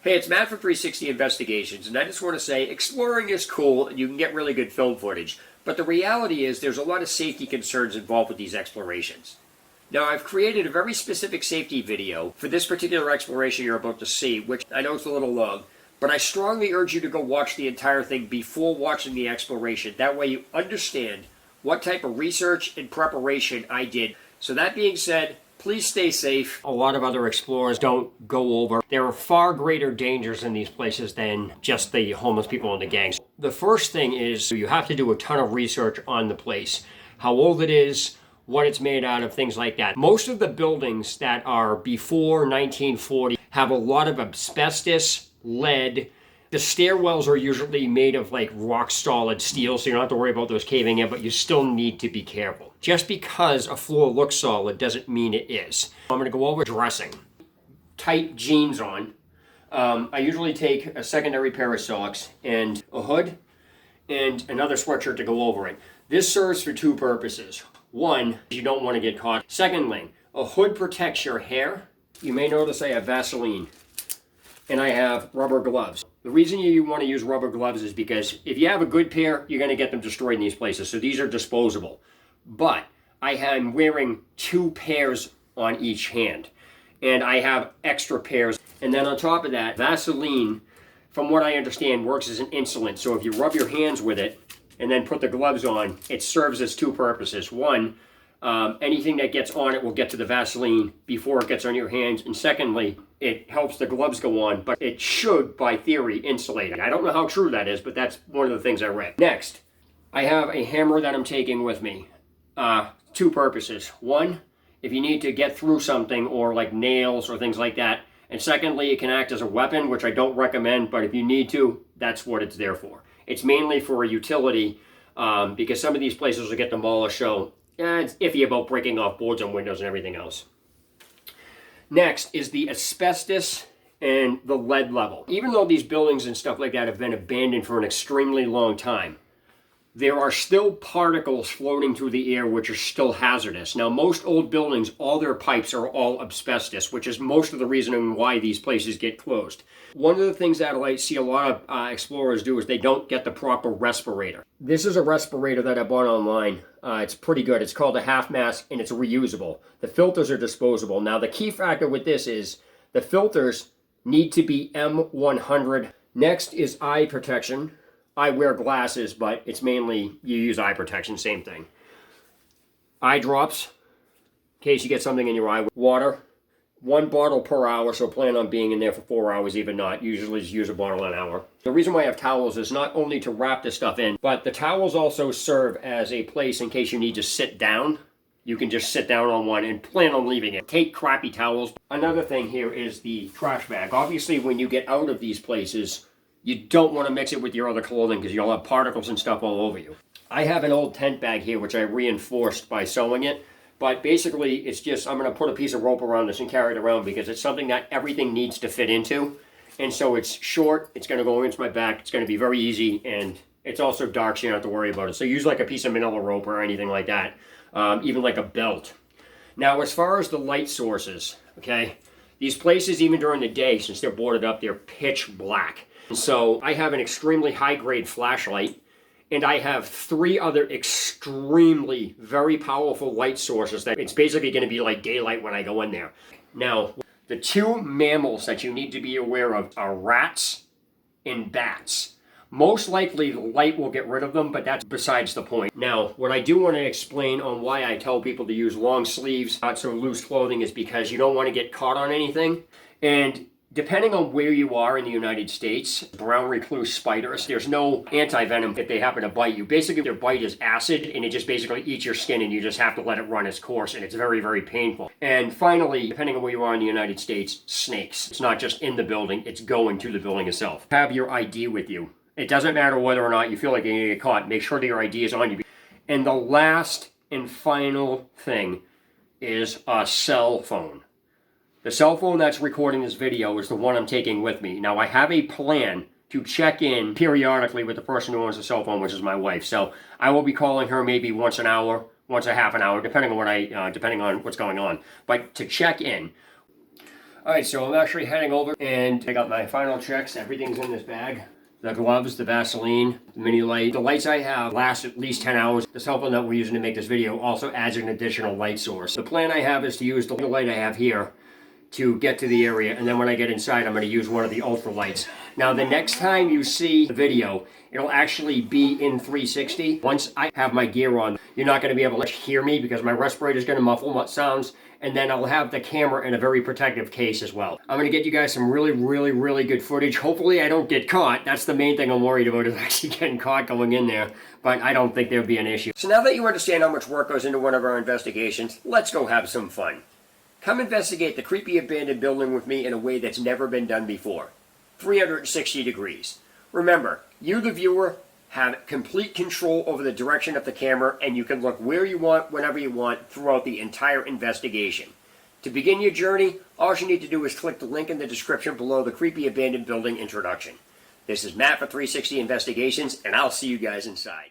Hey, it's Matt from 360 Investigations, and I just want to say exploring is cool and you can get really good film footage, but the reality is there's a lot of safety concerns involved with these explorations. Now, I've created a very specific safety video for this particular exploration you're about to see, which I know it's a little long, but I strongly urge you to go watch the entire thing before watching the exploration. That way you understand what type of research and preparation I did. So that being said, please stay safe. A lot of other explorers don't go over. There are far greater dangers in these places than just the homeless people and the gangs. The first thing is you have to do a ton of research on the place. How old it is, what it's made out of, things like that. Most of the buildings that are before 1940 have a lot of asbestos, lead. The stairwells are usually made of like rock solid steel, so you don't have to worry about those caving in, but you still need to be careful. Just because a floor looks solid doesn't mean it is. I'm gonna go over dressing. Tight jeans on. I usually take a secondary pair of socks and a hood and another sweatshirt to go over it. This serves for two purposes. One, you don't want to get caught. Secondly, a hood protects your hair. You may notice I have Vaseline and I have rubber gloves. The reason you want to use rubber gloves is because if you have a good pair, you're going to get them destroyed in these places. So these are disposable. But I am wearing two pairs on each hand. And I have extra pairs. And then on top of that, Vaseline, from what I understand, works as an insulant. So if you rub your hands with it and then put the gloves on, it serves as two purposes. One, anything that gets on it will get to the Vaseline before it gets on your hands. And secondly, it helps the gloves go on, but it should, by theory, insulate it. I don't know how true that is, but that's one of the things I read. Next, I have a hammer that I'm taking with me. Two purposes. One, if you need to get through something or like nails or things like that. And secondly, it can act as a weapon, which I don't recommend, but if you need to, that's what it's there for. It's mainly for a utility because some of these places will get demolished, so it's iffy about breaking off boards and windows and everything else. Next is the asbestos and the lead level. Even though these buildings and stuff like that have been abandoned for an extremely long time, there are still particles floating through the air which are still hazardous. Now, most old buildings, all their pipes are all asbestos, which is most of the reason why these places get closed. One of the things that I see a lot of explorers do is they don't get the proper respirator. This is a respirator that I bought online. It's pretty good. It's called a half mask and it's reusable. The filters are disposable. Now, the key factor with this is the filters need to be M100. Next is eye protection. I wear glasses, but it's mainly you use eye protection, same thing. Eye drops, in case you get something in your eye. Water, 1 bottle per hour, so plan on being in there for 4 hours, even not. Usually just use a bottle an hour. The reason why I have towels is not only to wrap this stuff in, but the towels also serve as a place in case you need to sit down. You can just sit down on one and plan on leaving it. Take crappy towels. Another thing here is the trash bag. Obviously, when you get out of these places, you don't want to mix it with your other clothing because you'll have particles and stuff all over you. I have an old tent bag here which I reinforced by sewing it, but basically it's just I'm going to put a piece of rope around this and carry it around because it's something that everything needs to fit into. And so it's short, it's going to go into my back, it's going to be very easy, and it's also dark so you don't have to worry about it. So use like a piece of manila rope or anything like that, even like a belt. Now as far as the light sources, okay, these places even during the day, since they're boarded up, they're pitch black. So I have an extremely high-grade flashlight, and I have 3 other extremely very powerful light sources that it's basically going to be like daylight when I go in there. Now, the 2 mammals that you need to be aware of are rats and bats. Most likely the light will get rid of them, but that's besides the point. Now, what I do want to explain on why I tell people to use long sleeves, not so loose clothing, is because you don't want to get caught on anything. And depending on where you are in the United States, brown recluse spiders, there's no anti-venom if they happen to bite you. Basically, their bite is acid, and it just basically eats your skin, and you just have to let it run its course, and it's very, very painful. And finally, depending on where you are in the United States, snakes. It's not just in the building, it's going to the building itself. Have your ID with you. It doesn't matter whether or not you feel like you're going to get caught. Make sure that your ID is on you. And the last and final thing is a cell phone. The cell phone that's recording this video is the one I'm taking with me. Now, I have a plan to check in periodically with the person who owns the cell phone, which is my wife. So I will be calling her maybe once an hour, once a half an hour, depending on what's going on. But to check in, Alright, so I'm actually heading over and I got my final checks. Everything's in this bag. The gloves, the Vaseline, the mini light. The lights I have last at least 10 hours. The cell phone that we're using to make this video also adds an additional light source. The plan I have is to use the light I have here to get to the area, and then when I get inside I'm going to use one of the ultra lights. Now the next time you see the video, it'll actually be in 360. Once I have my gear on, you're not going to be able to hear me because my respirator is going to muffle what sounds, and then I'll have the camera in a very protective case as well. I'm going to get you guys some really good footage. Hopefully I don't get caught. That's the main thing I'm worried about, is actually getting caught going in there, but I don't think there'll be an issue. So now that you understand how much work goes into one of our investigations, let's go have some fun. Come investigate the creepy abandoned building with me in a way that's never been done before. 360 degrees. Remember, you the viewer have complete control over the direction of the camera, and you can look where you want, whenever you want, throughout the entire investigation. To begin your journey, all you need to do is click the link in the description below the creepy abandoned building introduction. This is Matt for 360 Investigations, and I'll see you guys inside.